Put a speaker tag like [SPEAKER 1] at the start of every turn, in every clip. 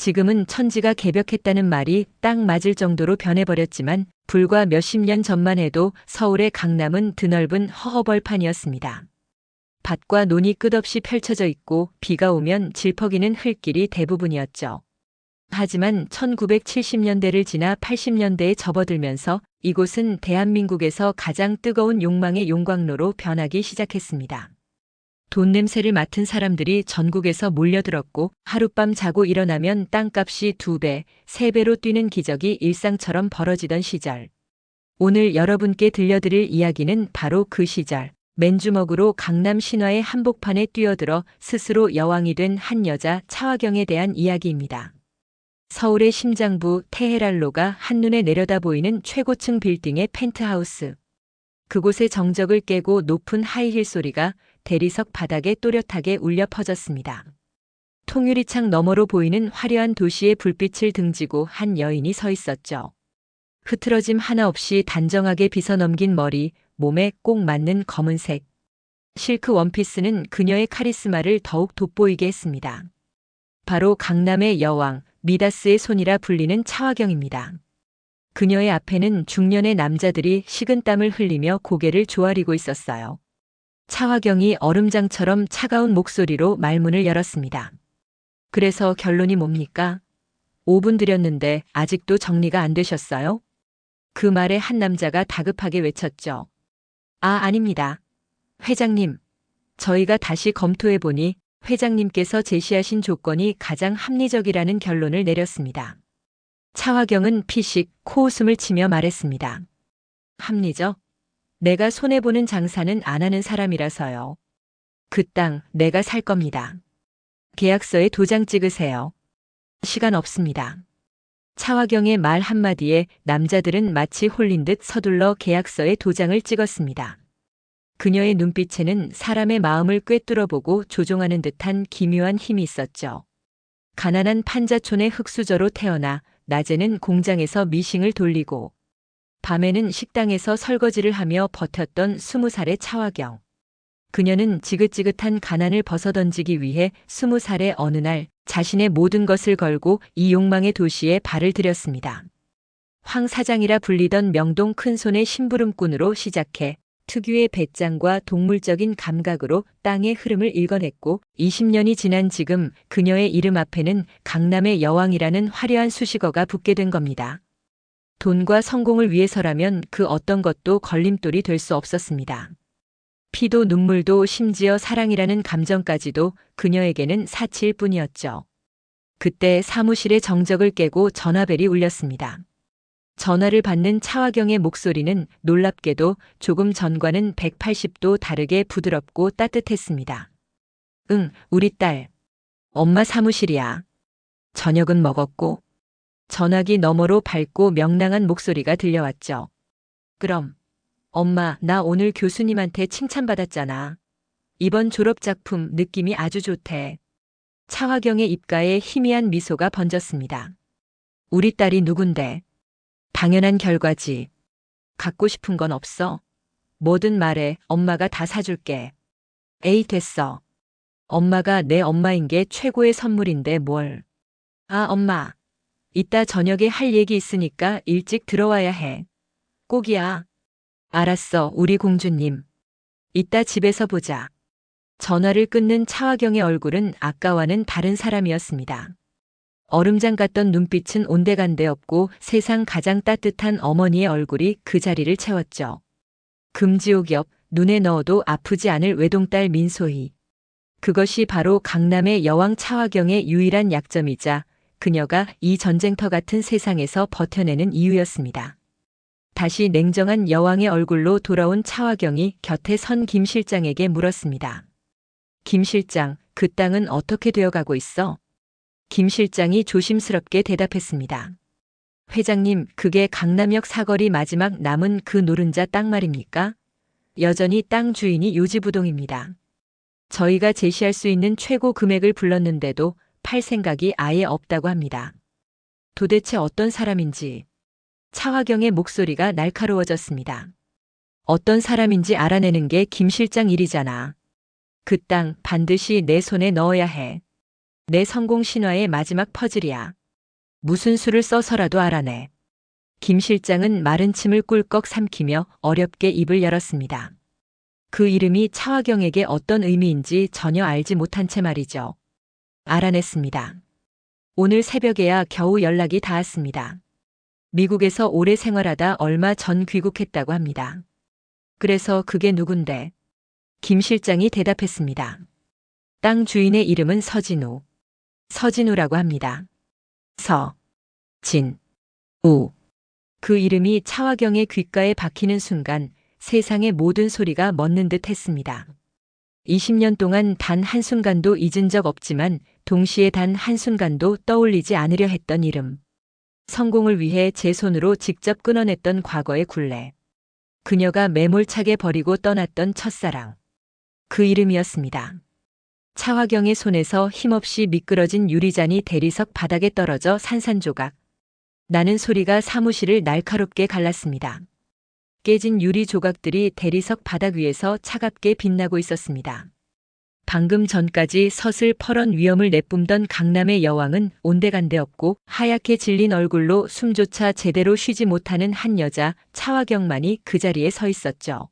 [SPEAKER 1] 지금은 천지가 개벽했다는 말이 딱 맞을 정도로 변해버렸지만 불과 몇십 년 전만 해도 서울의 강남은 드넓은 허허벌판이었습니다. 밭과 논이 끝없이 펼쳐져 있고 비가 오면 질퍽이는 흙길이 대부분이었죠. 하지만 1970년대를 지나 80년대에 접어들면서 이곳은 대한민국에서 가장 뜨거운 욕망의 용광로로 변하기 시작했습니다. 돈 냄새를 맡은 사람들이 전국에서 몰려들었고 하룻밤 자고 일어나면 땅값이 2배, 3배로 뛰는 기적이 일상처럼 벌어지던 시절. 오늘 여러분께 들려드릴 이야기는 바로 그 시절. 맨주먹으로 강남 신화의 한복판에 뛰어들어 스스로 여왕이 된 한 여자 차화경에 대한 이야기입니다. 서울의 심장부 테헤랄로가 한눈에 내려다 보이는 최고층 빌딩의 펜트하우스. 그곳의 정적을 깨고 높은 하이힐 소리가 대리석 바닥에 또렷하게 울려 퍼졌습니다. 통유리창 너머로 보이는 화려한 도시의 불빛을 등지고 한 여인이 서 있었죠. 흐트러짐 하나 없이 단정하게 빗어넘긴 머리, 몸에 꼭 맞는 검은색 실크 원피스는 그녀의 카리스마를 더욱 돋보이게 했습니다. 바로 강남의 여왕, 미다스의 손이라 불리는 차화경입니다. 그녀의 앞에는 중년의 남자들이 식은땀을 흘리며 고개를 조아리고 있었어요. 차화경이 얼음장처럼 차가운 목소리로 말문을 열었습니다. 그래서 결론이 뭡니까? 5분 드렸는데 아직도 정리가 안 되셨어요? 그 말에 한 남자가 다급하게 외쳤죠. 아닙니다. 회장님, 저희가 다시 검토해보니 회장님께서 제시하신 조건이 가장 합리적이라는 결론을 내렸습니다. 차화경은 피식 코웃음을 치며 말했습니다. 합리적? 내가 손해보는 장사는 안 하는 사람이라서요. 그 땅 내가 살 겁니다. 계약서에 도장 찍으세요. 시간 없습니다. 차화경의 말 한마디에 남자들은 마치 홀린 듯 서둘러 계약서에 도장을 찍었습니다. 그녀의 눈빛에는 사람의 마음을 꿰뚫어보고 조종하는 듯한 기묘한 힘이 있었죠. 가난한 판자촌의 흙수저로 태어나 낮에는 공장에서 미싱을 돌리고 밤에는 식당에서 설거지를 하며 버텼던 20살의 차화경. 그녀는 지긋지긋한 가난을 벗어던지기 위해 20살의 어느 날 자신의 모든 것을 걸고 이 욕망의 도시에 발을 들였습니다. 황 사장이라 불리던 명동 큰손의 심부름꾼으로 시작해 특유의 배짱과 동물적인 감각으로 땅의 흐름을 읽어냈고 20년이 지난 지금 그녀의 이름 앞에는 강남의 여왕이라는 화려한 수식어가 붙게 된 겁니다. 돈과 성공을 위해서라면 그 어떤 것도 걸림돌이 될 수 없었습니다. 피도 눈물도 심지어 사랑이라는 감정까지도 그녀에게는 사치일 뿐이었죠. 그때 사무실의 정적을 깨고 전화벨이 울렸습니다. 전화를 받는 차화경의 목소리는 놀랍게도 조금 전과는 180도 다르게 부드럽고 따뜻했습니다. 응, 우리 딸. 엄마 사무실이야. 저녁은 먹었고. 전화기 너머로 밝고 명랑한 목소리가 들려왔죠. 그럼. 엄마, 나 오늘 교수님한테 칭찬받았잖아. 이번 졸업작품 느낌이 아주 좋대. 차화경의 입가에 희미한 미소가 번졌습니다. 우리 딸이 누군데? 당연한 결과지. 갖고 싶은 건 없어? 뭐든 말해. 엄마가 다 사줄게. 에이, 됐어. 엄마가 내 엄마인 게 최고의 선물인데 뭘. 엄마. 이따 저녁에 할 얘기 있으니까 일찍 들어와야 해. 꼭이야. 알았어, 우리 공주님. 이따 집에서 보자. 전화를 끊는 차화경의 얼굴은 아까와는 다른 사람이었습니다. 얼음장 같던 눈빛은 온데간데 없고 세상 가장 따뜻한 어머니의 얼굴이 그 자리를 채웠죠. 금지옥 옆 눈에 넣어도 아프지 않을 외동딸 민소희. 그것이 바로 강남의 여왕 차화경의 유일한 약점이자 그녀가 이 전쟁터 같은 세상에서 버텨내는 이유였습니다. 다시 냉정한 여왕의 얼굴로 돌아온 차화경이 곁에 선 김 실장에게 물었습니다. 김 실장, 그 땅은 어떻게 되어가고 있어? 김 실장이 조심스럽게 대답했습니다. 회장님, 그게 강남역 사거리 마지막 남은 그 노른자 땅 말입니까? 여전히 땅 주인이 요지부동입니다. 저희가 제시할 수 있는 최고 금액을 불렀는데도 팔 생각이 아예 없다고 합니다. 도대체 어떤 사람인지. 차화경의 목소리가 날카로워졌습니다. 어떤 사람인지 알아내는 게 김 실장 일이잖아. 그 땅 반드시 내 손에 넣어야 해. 내 성공 신화의 마지막 퍼즐이야. 무슨 수를 써서라도 알아내. 김 실장은 마른 침을 꿀꺽 삼키며 어렵게 입을 열었습니다. 그 이름이 차화경에게 어떤 의미인지 전혀 알지 못한 채 말이죠. 알아냈습니다. 오늘 새벽에야 겨우 연락이 닿았습니다. 미국에서 오래 생활하다 얼마 전 귀국했다고 합니다. 그래서 그게 누군데? 김 실장이 대답했습니다. 땅 주인의 이름은 서진우. 서진우라고 합니다. 서-진-우. 그 이름이 차화경의 귓가에 박히는 순간 세상의 모든 소리가 멎는 듯 했습니다. 20년 동안 단 한순간도 잊은 적 없지만 동시에 단 한순간도 떠올리지 않으려 했던 이름. 성공을 위해 제 손으로 직접 끊어냈던 과거의 굴레. 그녀가 매몰차게 버리고 떠났던 첫사랑. 그 이름이었습니다. 차화경의 손에서 힘없이 미끄러진 유리잔이 대리석 바닥에 떨어져 산산조각. 나는 소리가 사무실을 날카롭게 갈랐습니다. 깨진 유리 조각들이 대리석 바닥 위에서 차갑게 빛나고 있었습니다. 방금 전까지 서슬퍼런 위엄을 내뿜던 강남의 여왕은 온데간데 없고 하얗게 질린 얼굴로 숨조차 제대로 쉬지 못하는 한 여자 차화경만이 그 자리에 서 있었죠.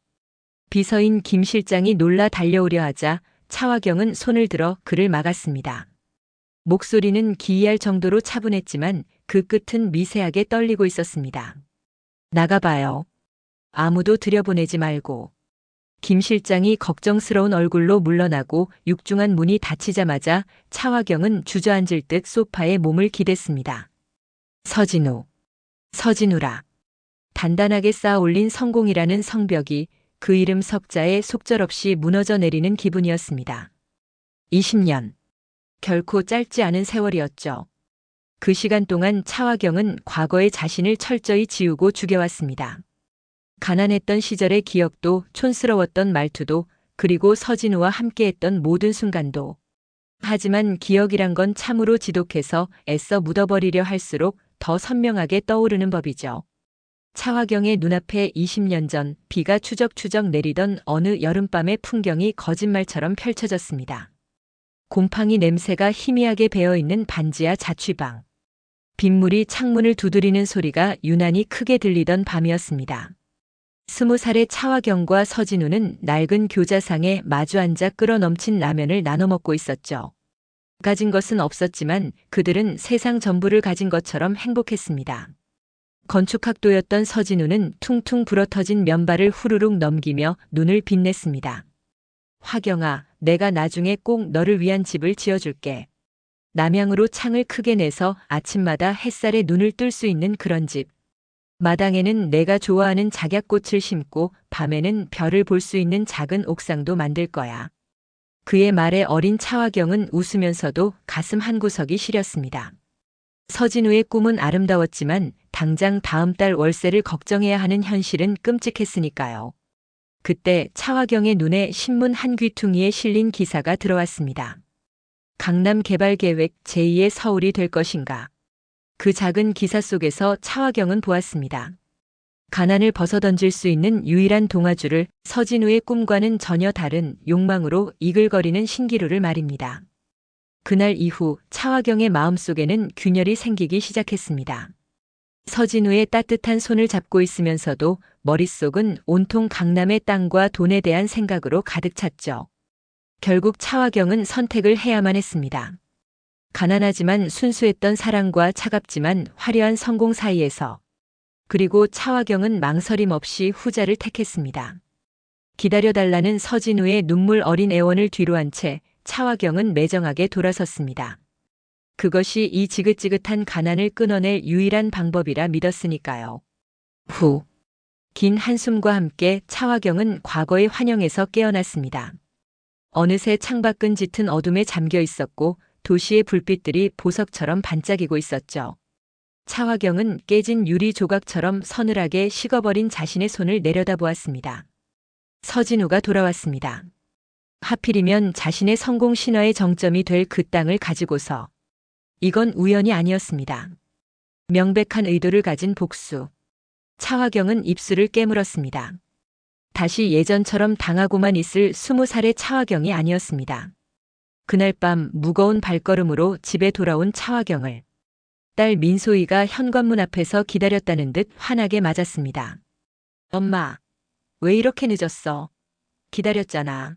[SPEAKER 1] 비서인 김 실장이 놀라 달려오려 하자 차화경은 손을 들어 그를 막았습니다. 목소리는 기이할 정도로 차분했지만 그 끝은 미세하게 떨리고 있었습니다. 나가봐요. 아무도 들여보내지 말고. 김 실장이 걱정스러운 얼굴로 물러나고 육중한 문이 닫히자마자 차화경은 주저앉을 듯 소파에 몸을 기댔습니다. 서진우라. 단단하게 쌓아 올린 성공이라는 성벽이 그 이름 석자에 속절없이 무너져 내리는 기분이었습니다. 20년. 결코 짧지 않은 세월이었죠. 그 시간 동안 차화경은 과거의 자신을 철저히 지우고 죽여왔습니다. 가난했던 시절의 기억도 촌스러웠던 말투도 그리고 서진우와 함께했던 모든 순간도. 하지만 기억이란 건 참으로 지독해서 애써 묻어버리려 할수록 더 선명하게 떠오르는 법이죠. 차화경의 눈앞에 20년 전 비가 추적추적 내리던 어느 여름밤의 풍경이 거짓말처럼 펼쳐졌습니다. 곰팡이 냄새가 희미하게 배어있는 반지하 자취방. 빗물이 창문을 두드리는 소리가 유난히 크게 들리던 밤이었습니다. 20살의 차화경과 서진우는 낡은 교자상에 마주 앉아 끓어 넘친 라면을 나눠 먹고 있었죠. 가진 것은 없었지만 그들은 세상 전부를 가진 것처럼 행복했습니다. 건축학도였던 서진우는 퉁퉁 불어터진 면발을 후루룩 넘기며 눈을 빛냈습니다. 화경아, 내가 나중에 꼭 너를 위한 집을 지어줄게. 남향으로 창을 크게 내서 아침마다 햇살에 눈을 뜰 수 있는 그런 집. 마당에는 내가 좋아하는 작약꽃을 심고 밤에는 별을 볼 수 있는 작은 옥상도 만들 거야. 그의 말에 어린 차화경은 웃으면서도 가슴 한구석이 시렸습니다. 서진우의 꿈은 아름다웠지만 당장 다음 달 월세를 걱정해야 하는 현실은 끔찍했으니까요. 그때 차화경의 눈에 신문 한 귀퉁이에 실린 기사가 들어왔습니다. 강남 개발 계획 제2의 서울이 될 것인가. 그 작은 기사 속에서 차화경은 보았습니다. 가난을 벗어던질 수 있는 유일한 동아줄을 서진우의 꿈과는 전혀 다른 욕망으로 이글거리는 신기루를 말입니다. 그날 이후 차화경의 마음속에는 균열이 생기기 시작했습니다. 서진우의 따뜻한 손을 잡고 있으면서도 머릿속은 온통 강남의 땅과 돈에 대한 생각으로 가득 찼죠. 결국 차화경은 선택을 해야만 했습니다. 가난하지만 순수했던 사랑과 차갑지만 화려한 성공 사이에서. 그리고 차화경은 망설임 없이 후자를 택했습니다. 기다려달라는 서진우의 눈물 어린 애원을 뒤로 한 채 차화경은 매정하게 돌아섰습니다. 그것이 이 지긋지긋한 가난을 끊어낼 유일한 방법이라 믿었으니까요. 후. 긴 한숨과 함께 차화경은 과거의 환영에서 깨어났습니다. 어느새 창밖은 짙은 어둠에 잠겨 있었고 도시의 불빛들이 보석처럼 반짝이고 있었죠. 차화경은 깨진 유리 조각처럼 서늘하게 식어버린 자신의 손을 내려다보았습니다. 서진우가 돌아왔습니다. 하필이면 자신의 성공 신화의 정점이 될 그 땅을 가지고서. 이건 우연이 아니었습니다. 명백한 의도를 가진 복수. 차화경은 입술을 깨물었습니다. 다시 예전처럼 당하고만 있을 20살의 차화경이 아니었습니다. 그날 밤 무거운 발걸음으로 집에 돌아온 차화경을 딸 민소희가 현관문 앞에서 기다렸다는 듯 환하게 맞았습니다. 엄마, 왜 이렇게 늦었어? 기다렸잖아.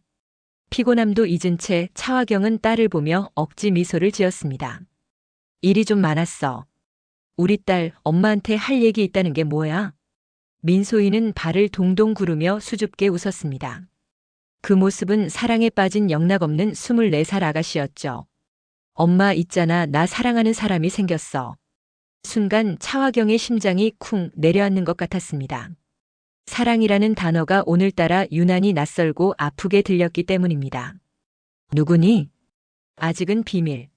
[SPEAKER 1] 피곤함도 잊은 채 차화경은 딸을 보며 억지 미소를 지었습니다. 일이 좀 많았어. 우리 딸 엄마한테 할 얘기 있다는 게 뭐야? 민소희는 발을 동동 구르며 수줍게 웃었습니다. 그 모습은 사랑에 빠진 영락없는 24살 아가씨였죠. 엄마 있잖아, 나 사랑하는 사람이 생겼어. 순간 차화경의 심장이 쿵 내려앉는 것 같았습니다. 사랑이라는 단어가 오늘따라 유난히 낯설고 아프게 들렸기 때문입니다. 누구니? 아직은 비밀.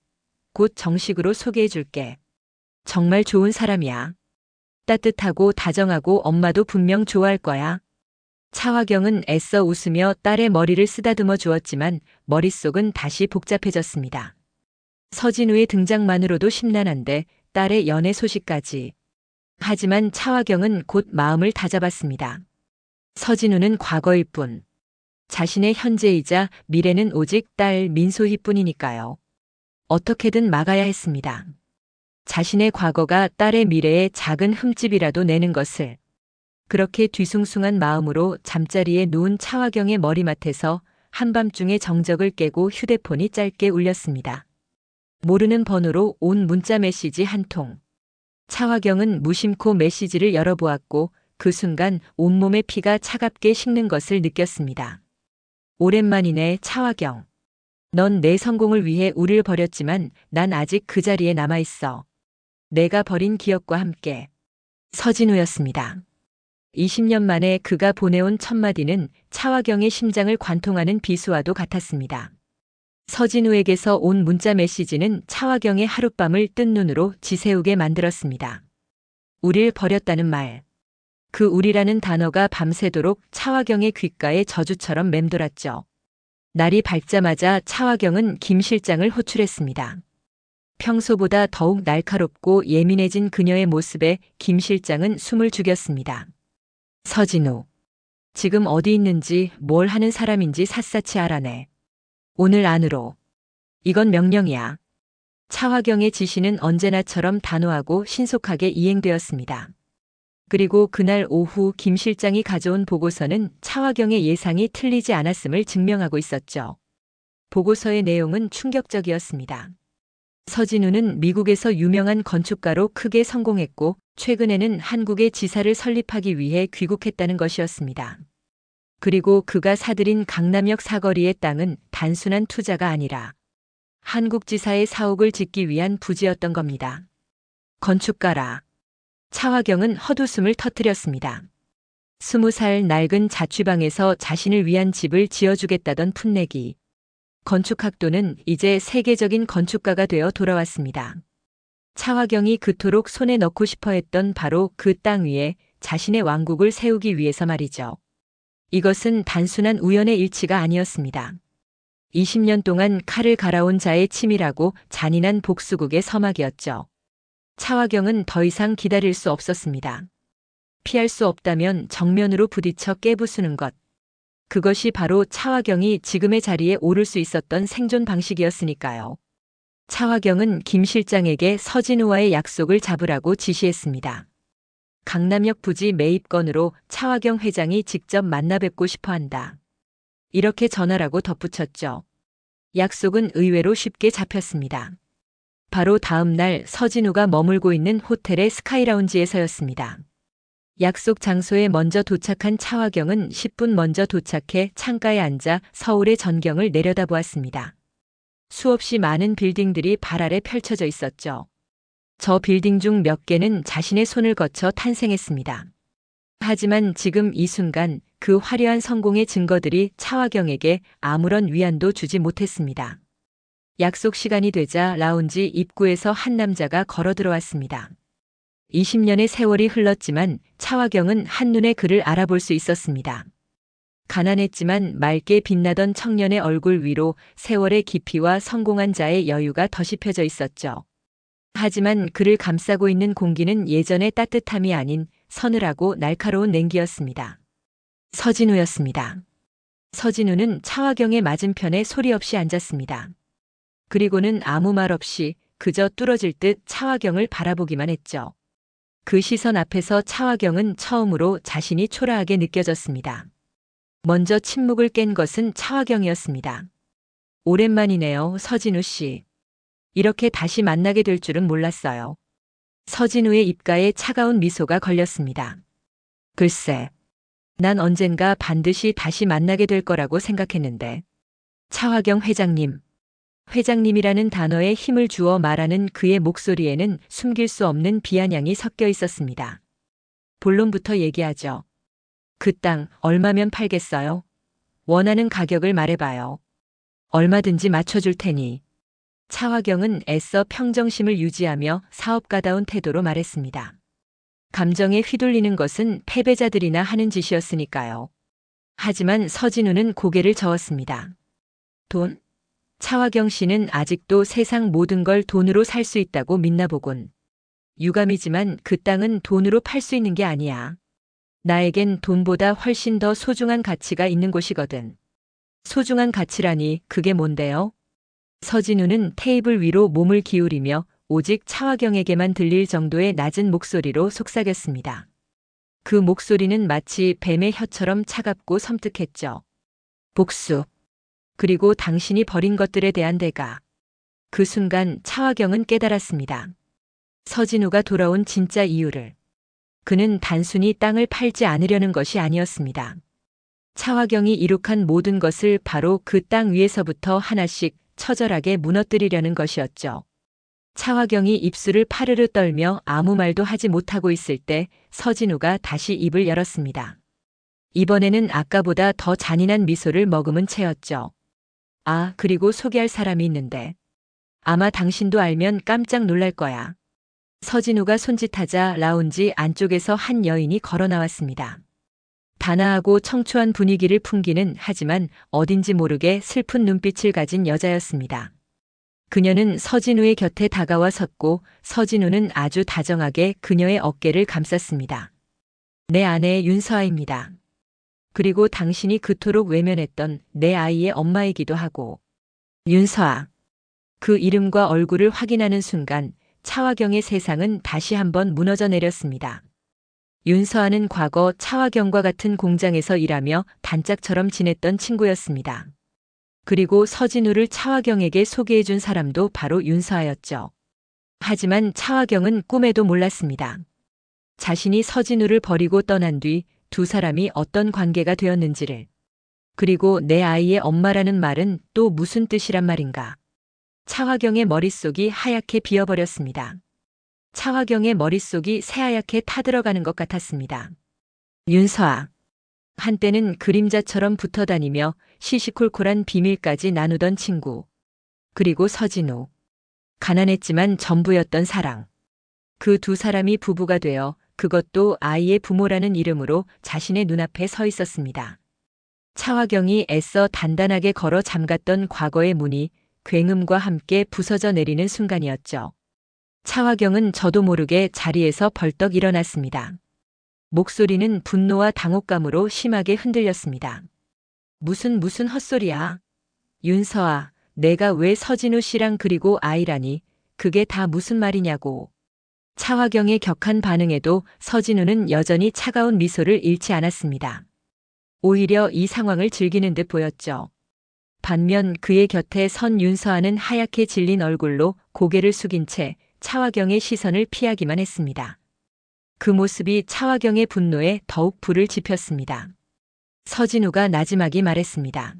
[SPEAKER 1] 곧 정식으로 소개해 줄게. 정말 좋은 사람이야. 따뜻하고 다정하고 엄마도 분명 좋아할 거야. 차화경은 애써 웃으며 딸의 머리를 쓰다듬어 주었지만 머릿속은 다시 복잡해졌습니다. 서진우의 등장만으로도 심란한데 딸의 연애 소식까지. 하지만 차화경은 곧 마음을 다잡았습니다. 서진우는 과거일 뿐. 자신의 현재이자 미래는 오직 딸 민소희뿐이니까요. 어떻게든 막아야 했습니다. 자신의 과거가 딸의 미래에 작은 흠집이라도 내는 것을. 그렇게 뒤숭숭한 마음으로 잠자리에 누운 차화경의 머리맡에서 한밤중에 정적을 깨고 휴대폰이 짧게 울렸습니다. 모르는 번호로 온 문자 메시지 한 통. 차화경은 무심코 메시지를 열어보았고 그 순간 온몸의 피가 차갑게 식는 것을 느꼈습니다. 오랜만이네, 차화경. 넌 내 성공을 위해 우릴 버렸지만 난 아직 그 자리에 남아있어. 내가 버린 기억과 함께. 서진우였습니다. 20년 만에 그가 보내온 첫마디는 차화경의 심장을 관통하는 비수와도 같았습니다. 서진우에게서 온 문자 메시지는 차화경의 하룻밤을 뜬 눈으로 지새우게 만들었습니다. 우릴 버렸다는 말. 그 우리라는 단어가 밤새도록 차화경의 귓가에 저주처럼 맴돌았죠. 날이 밝자마자 차화경은 김 실장을 호출했습니다. 평소보다 더욱 날카롭고 예민해진 그녀의 모습에 김 실장은 숨을 죽였습니다. 서진우. 지금 어디 있는지 뭘 하는 사람인지 샅샅이 알아내. 오늘 안으로. 이건 명령이야. 차화경의 지시는 언제나처럼 단호하고 신속하게 이행되었습니다. 그리고 그날 오후 김 실장이 가져온 보고서는 차화경의 예상이 틀리지 않았음을 증명하고 있었죠. 보고서의 내용은 충격적이었습니다. 서진우는 미국에서 유명한 건축가로 크게 성공했고 최근에는 한국의 지사를 설립하기 위해 귀국했다는 것이었습니다. 그리고 그가 사들인 강남역 사거리의 땅은 단순한 투자가 아니라 한국지사의 사옥을 짓기 위한 부지였던 겁니다. 건축가라. 차화경은 헛웃음을 터뜨렸습니다. 20살 낡은 자취방에서 자신을 위한 집을 지어주겠다던 풋내기. 건축학도는 이제 세계적인 건축가가 되어 돌아왔습니다. 차화경이 그토록 손에 넣고 싶어 했던 바로 그 땅 위에 자신의 왕국을 세우기 위해서 말이죠. 이것은 단순한 우연의 일치가 아니었습니다. 20년 동안 칼을 갈아온 자의 치밀하고 잔인한 복수국의 서막이었죠. 차화경은 더 이상 기다릴 수 없었습니다. 피할 수 없다면 정면으로 부딪혀 깨부수는 것. 그것이 바로 차화경이 지금의 자리에 오를 수 있었던 생존 방식이었으니까요. 차화경은 김 실장에게 서진우와의 약속을 잡으라고 지시했습니다. 강남역 부지 매입건으로 차화경 회장이 직접 만나 뵙고 싶어 한다. 이렇게 전화라고 덧붙였죠. 약속은 의외로 쉽게 잡혔습니다. 바로 다음 날 서진우가 머물고 있는 호텔의 스카이라운지에서였습니다. 약속 장소에 먼저 도착한 차화경은 10분 먼저 도착해 창가에 앉아 서울의 전경을 내려다보았습니다. 수없이 많은 빌딩들이 발 아래 펼쳐져 있었죠. 저 빌딩 중 몇 개는 자신의 손을 거쳐 탄생했습니다. 하지만 지금 이 순간 그 화려한 성공의 증거들이 차화경에게 아무런 위안도 주지 못했습니다. 약속 시간이 되자 라운지 입구에서 한 남자가 걸어 들어왔습니다. 20년의 세월이 흘렀지만 차화경은 한눈에 그를 알아볼 수 있었습니다. 가난했지만 맑게 빛나던 청년의 얼굴 위로 세월의 깊이와 성공한 자의 여유가 덧입혀져 있었죠. 하지만 그를 감싸고 있는 공기는 예전의 따뜻함이 아닌 서늘하고 날카로운 냉기였습니다. 서진우였습니다. 서진우는 차화경의 맞은편에 소리 없이 앉았습니다. 그리고는 아무 말 없이 그저 뚫어질 듯 차화경을 바라보기만 했죠. 그 시선 앞에서 차화경은 처음으로 자신이 초라하게 느껴졌습니다. 먼저 침묵을 깬 것은 차화경이었습니다. 오랜만이네요, 서진우 씨. 이렇게 다시 만나게 될 줄은 몰랐어요. 서진우의 입가에 차가운 미소가 걸렸습니다. 글쎄, 난 언젠가 반드시 다시 만나게 될 거라고 생각했는데. 차화경 회장님. 회장님이라는 단어에 힘을 주어 말하는 그의 목소리에는 숨길 수 없는 비아냥이 섞여 있었습니다. 본론부터 얘기하죠. 그 땅 얼마면 팔겠어요? 원하는 가격을 말해봐요. 얼마든지 맞춰줄 테니. 차화경은 애써 평정심을 유지하며 사업가다운 태도로 말했습니다. 감정에 휘둘리는 것은 패배자들이나 하는 짓이었으니까요. 하지만 서진우는 고개를 저었습니다. 돈? 차화경 씨는 아직도 세상 모든 걸 돈으로 살 수 있다고 믿나 보군. 유감이지만 그 땅은 돈으로 팔 수 있는 게 아니야. 나에겐 돈보다 훨씬 더 소중한 가치가 있는 곳이거든. 소중한 가치라니 그게 뭔데요? 서진우는 테이블 위로 몸을 기울이며 오직 차화경에게만 들릴 정도의 낮은 목소리로 속삭였습니다. 그 목소리는 마치 뱀의 혀처럼 차갑고 섬뜩했죠. 복수. 그리고 당신이 버린 것들에 대한 대가. 그 순간 차화경은 깨달았습니다. 서진우가 돌아온 진짜 이유를. 그는 단순히 땅을 팔지 않으려는 것이 아니었습니다. 차화경이 이룩한 모든 것을 바로 그 땅 위에서부터 하나씩 처절하게 무너뜨리려는 것이었죠. 차화경이 입술을 파르르 떨며 아무 말도 하지 못하고 있을 때 서진우가 다시 입을 열었습니다. 이번에는 아까보다 더 잔인한 미소를 머금은 채였죠. 아, 그리고 소개할 사람이 있는데. 아마 당신도 알면 깜짝 놀랄 거야. 서진우가 손짓하자 라운지 안쪽에서 한 여인이 걸어 나왔습니다. 단아하고 청초한 분위기를 풍기는 하지만 어딘지 모르게 슬픈 눈빛을 가진 여자였습니다. 그녀는 서진우의 곁에 다가와 섰고 서진우는 아주 다정하게 그녀의 어깨를 감쌌습니다. 내 아내 윤서아입니다. 그리고 당신이 그토록 외면했던 내 아이의 엄마이기도 하고. 윤서아. 그 이름과 얼굴을 확인하는 순간 차화경의 세상은 다시 한번 무너져 내렸습니다. 윤서아는 과거 차화경과 같은 공장에서 일하며 단짝처럼 지냈던 친구였습니다. 그리고 서진우를 차화경에게 소개해준 사람도 바로 윤서아였죠. 하지만 차화경은 꿈에도 몰랐습니다. 자신이 서진우를 버리고 떠난 뒤 두 사람이 어떤 관계가 되었는지를. 그리고 내 아이의 엄마라는 말은 또 무슨 뜻이란 말인가. 차화경의 머릿속이 하얗게 비어버렸습니다. 차화경의 머릿속이 새하얗게 타들어가는 것 같았습니다. 윤서아. 한때는 그림자처럼 붙어다니며 시시콜콜한 비밀까지 나누던 친구. 그리고 서진우. 가난했지만 전부였던 사랑. 그 두 사람이 부부가 되어 그것도 아이의 부모라는 이름으로 자신의 눈앞에 서 있었습니다. 차화경이 애써 단단하게 걸어 잠갔던 과거의 문이 굉음과 함께 부서져 내리는 순간이었죠. 차화경은 저도 모르게 자리에서 벌떡 일어났습니다. 목소리는 분노와 당혹감으로 심하게 흔들렸습니다. 무슨 헛소리야. 윤서아, 내가 왜 서진우 씨랑 그리고 아이라니, 그게 다 무슨 말이냐고. 차화경의 격한 반응에도 서진우는 여전히 차가운 미소를 잃지 않았습니다. 오히려 이 상황을 즐기는 듯 보였죠. 반면 그의 곁에 선 윤서아는 하얗게 질린 얼굴로 고개를 숙인 채 차화경의 시선을 피하기만 했습니다. 그 모습이 차화경의 분노에 더욱 불을 지폈습니다. 서진우가 나지막이 말했습니다.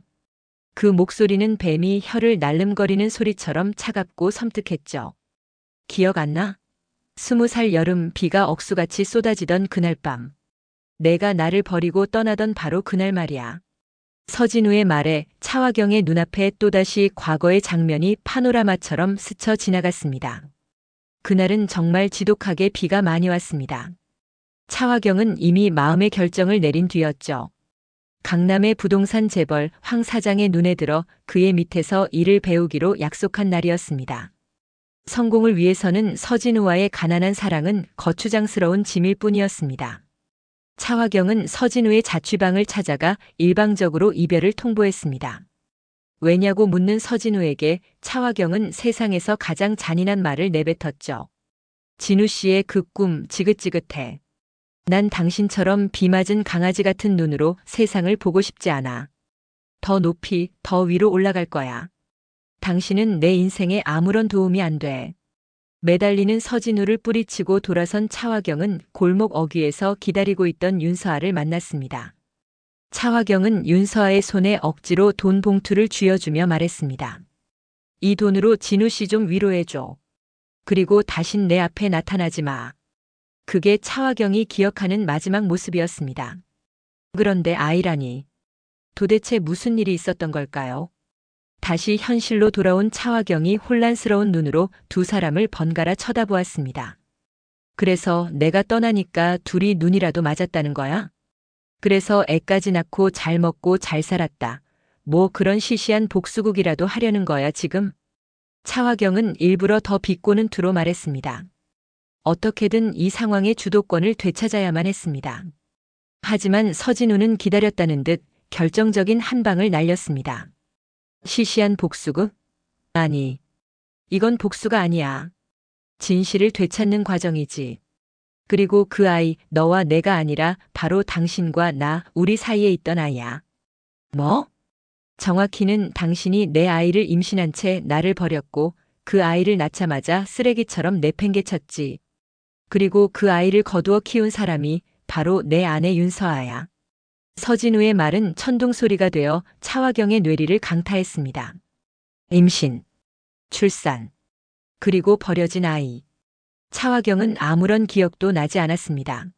[SPEAKER 1] 그 목소리는 뱀이 혀를 날름거리는 소리처럼 차갑고 섬뜩했죠. 기억 안 나? 20살 여름 비가 억수같이 쏟아지던 그날 밤. 내가 나를 버리고 떠나던 바로 그날 말이야. 서진우의 말에 차화경의 눈앞에 또다시 과거의 장면이 파노라마처럼 스쳐 지나갔습니다. 그날은 정말 지독하게 비가 많이 왔습니다. 차화경은 이미 마음의 결정을 내린 뒤였죠. 강남의 부동산 재벌 황 사장의 눈에 들어 그의 밑에서 일을 배우기로 약속한 날이었습니다. 성공을 위해서는 서진우와의 가난한 사랑은 거추장스러운 짐일 뿐이었습니다. 차화경은 서진우의 자취방을 찾아가 일방적으로 이별을 통보했습니다. 왜냐고 묻는 서진우에게 차화경은 세상에서 가장 잔인한 말을 내뱉었죠. 진우 씨의 그 꿈 지긋지긋해. 난 당신처럼 비 맞은 강아지 같은 눈으로 세상을 보고 싶지 않아. 더 높이, 더 위로 올라갈 거야. 당신은 내 인생에 아무런 도움이 안 돼. 매달리는 서진우를 뿌리치고 돌아선 차화경은 골목 어귀에서 기다리고 있던 윤서아를 만났습니다. 차화경은 윤서아의 손에 억지로 돈 봉투를 쥐어주며 말했습니다. 이 돈으로 진우 씨 좀 위로해줘. 그리고 다신 내 앞에 나타나지 마. 그게 차화경이 기억하는 마지막 모습이었습니다. 그런데 아이라니. 도대체 무슨 일이 있었던 걸까요? 다시 현실로 돌아온 차화경이 혼란스러운 눈으로 두 사람을 번갈아 쳐다보았습니다. 그래서 내가 떠나니까 둘이 눈이라도 맞았다는 거야? 그래서 애까지 낳고 잘 먹고 잘 살았다. 뭐 그런 시시한 복수극이라도 하려는 거야 지금? 차화경은 일부러 더 비꼬는 투로 말했습니다. 어떻게든 이 상황의 주도권을 되찾아야만 했습니다. 하지만 서진우는 기다렸다는 듯 결정적인 한 방을 날렸습니다. 시시한 복수극? 아니, 이건 복수가 아니야. 진실을 되찾는 과정이지. 그리고 그 아이, 너와 내가 아니라 바로 당신과 나, 우리 사이에 있던 아이야. 뭐? 정확히는 당신이 내 아이를 임신한 채 나를 버렸고 그 아이를 낳자마자 쓰레기처럼 내팽개쳤지. 그리고 그 아이를 거두어 키운 사람이 바로 내 아내 윤서아야. 서진우의 말은 천둥소리가 되어 차화경의 뇌리를 강타했습니다. 임신, 출산, 그리고 버려진 아이. 차화경은 아무런 기억도 나지 않았습니다.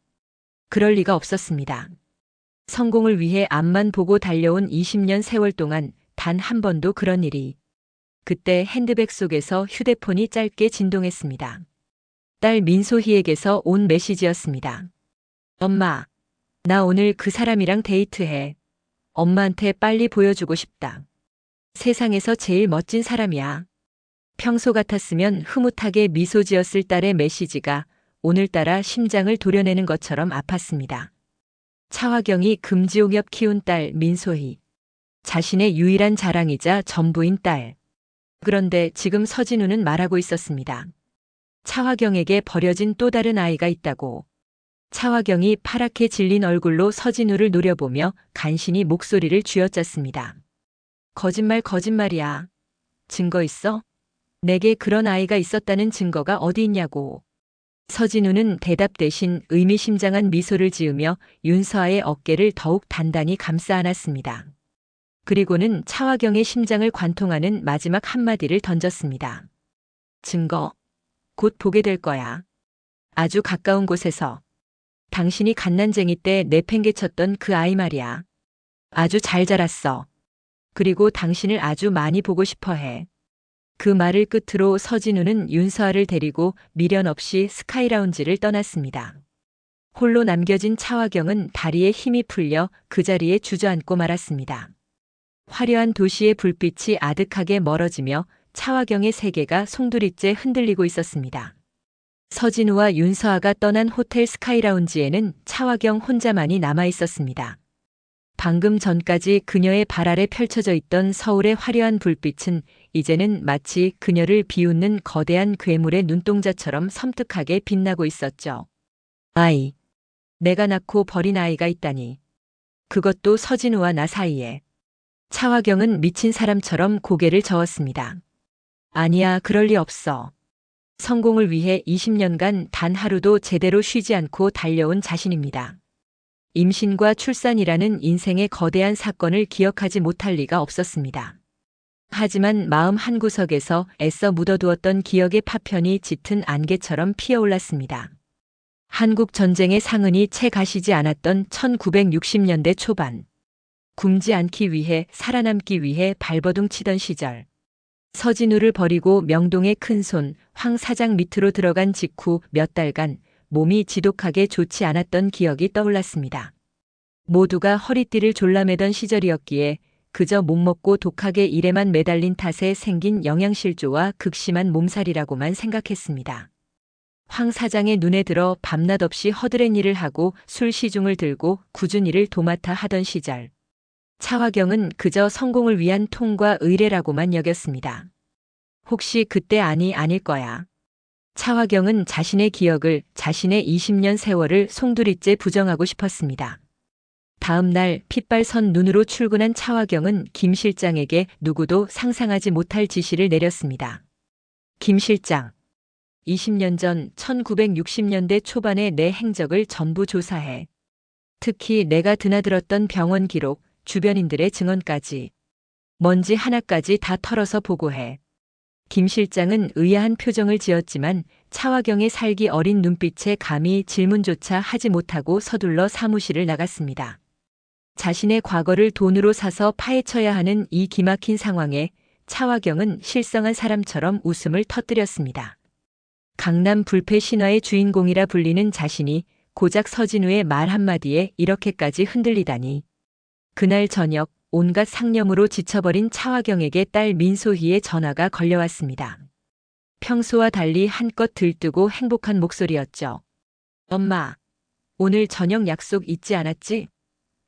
[SPEAKER 1] 그럴 리가 없었습니다. 성공을 위해 앞만 보고 달려온 20년 세월 동안 단 한 번도 그런 일이. 그때 핸드백 속에서 휴대폰이 짧게 진동했습니다. 딸 민소희에게서 온 메시지였습니다. 엄마, 나 오늘 그 사람이랑 데이트해. 엄마한테 빨리 보여주고 싶다. 세상에서 제일 멋진 사람이야. 평소 같았으면 흐뭇하게 미소 지었을 딸의 메시지가 오늘따라 심장을 도려내는 것처럼 아팠습니다. 차화경이 금지옥엽 키운 딸 민소희. 자신의 유일한 자랑이자 전부인 딸. 그런데 지금 서진우는 말하고 있었습니다. 차화경에게 버려진 또 다른 아이가 있다고. 차화경이 파랗게 질린 얼굴로 서진우를 노려보며 간신히 목소리를 쥐어짰습니다. 거짓말이야. 증거 있어? 내게 그런 아이가 있었다는 증거가 어디 있냐고. 서진우는 대답 대신 의미심장한 미소를 지으며 윤서아의 어깨를 더욱 단단히 감싸 안았습니다. 그리고는 차화경의 심장을 관통하는 마지막 한마디를 던졌습니다. 증거. 곧 보게 될 거야. 아주 가까운 곳에서. 당신이 갓난쟁이 때 내팽개쳤던 그 아이 말이야. 아주 잘 자랐어. 그리고 당신을 아주 많이 보고 싶어 해. 그 말을 끝으로 서진우는 윤서아를 데리고 미련 없이 스카이라운지를 떠났습니다. 홀로 남겨진 차화경은 다리에 힘이 풀려 그 자리에 주저앉고 말았습니다. 화려한 도시의 불빛이 아득하게 멀어지며 차화경의 세계가 송두리째 흔들리고 있었습니다. 서진우와 윤서아가 떠난 호텔 스카이라운지에는 차화경 혼자만이 남아 있었습니다. 방금 전까지 그녀의 발 아래 펼쳐져 있던 서울의 화려한 불빛은 이제는 마치 그녀를 비웃는 거대한 괴물의 눈동자처럼 섬뜩하게 빛나고 있었죠. 아이. 내가 낳고 버린 아이가 있다니. 그것도 서진우와 나 사이에. 차화경은 미친 사람처럼 고개를 저었습니다. 아니야, 그럴 리 없어. 성공을 위해 20년간 단 하루도 제대로 쉬지 않고 달려온 자신입니다. 임신과 출산이라는 인생의 거대한 사건을 기억하지 못할 리가 없었습니다. 하지만 마음 한구석에서 애써 묻어두었던 기억의 파편이 짙은 안개처럼 피어올랐습니다. 한국 전쟁의 상흔이 채 가시지 않았던 1960년대 초반. 굶지 않기 위해 살아남기 위해 발버둥 치던 시절. 서진우를 버리고 명동의 큰손 황 사장 밑으로 들어간 직후 몇 달간 몸이 지독하게 좋지 않았던 기억이 떠올랐습니다. 모두가 허리띠를 졸라매던 시절이었기에 그저 못 먹고 독하게 일에만 매달린 탓에 생긴 영양실조와 극심한 몸살이라고만 생각했습니다. 황 사장의 눈에 들어 밤낮 없이 허드렛 일을 하고 술 시중을 들고 꾸준히 일을 도맡아 하던 시절. 차화경은 그저 성공을 위한 통과 의례라고만 여겼습니다. 혹시 그때 아닐 거야. 차화경은 자신의 기억을, 자신의 20년 세월을 송두리째 부정하고 싶었습니다. 다음 날 핏발선 눈으로 출근한 차화경은 김 실장에게 누구도 상상하지 못할 지시를 내렸습니다. 김 실장, 20년 전 1960년대 초반의 내 행적을 전부 조사해. 특히 내가 드나들었던 병원 기록, 주변인들의 증언까지. 먼지 하나까지 다 털어서 보고해. 김 실장은 의아한 표정을 지었지만 차화경의 살기 어린 눈빛에 감히 질문조차 하지 못하고 서둘러 사무실을 나갔습니다. 자신의 과거를 돈으로 사서 파헤쳐야 하는 이 기막힌 상황에 차화경은 실성한 사람처럼 웃음을 터뜨렸습니다. 강남 불패 신화의 주인공이라 불리는 자신이 고작 서진우의 말 한마디에 이렇게까지 흔들리다니. 그날 저녁 온갖 상념으로 지쳐버린 차화경에게 딸 민소희의 전화가 걸려왔습니다. 평소와 달리 한껏 들뜨고 행복한 목소리였죠. 엄마, 오늘 저녁 약속 잊지 않았지?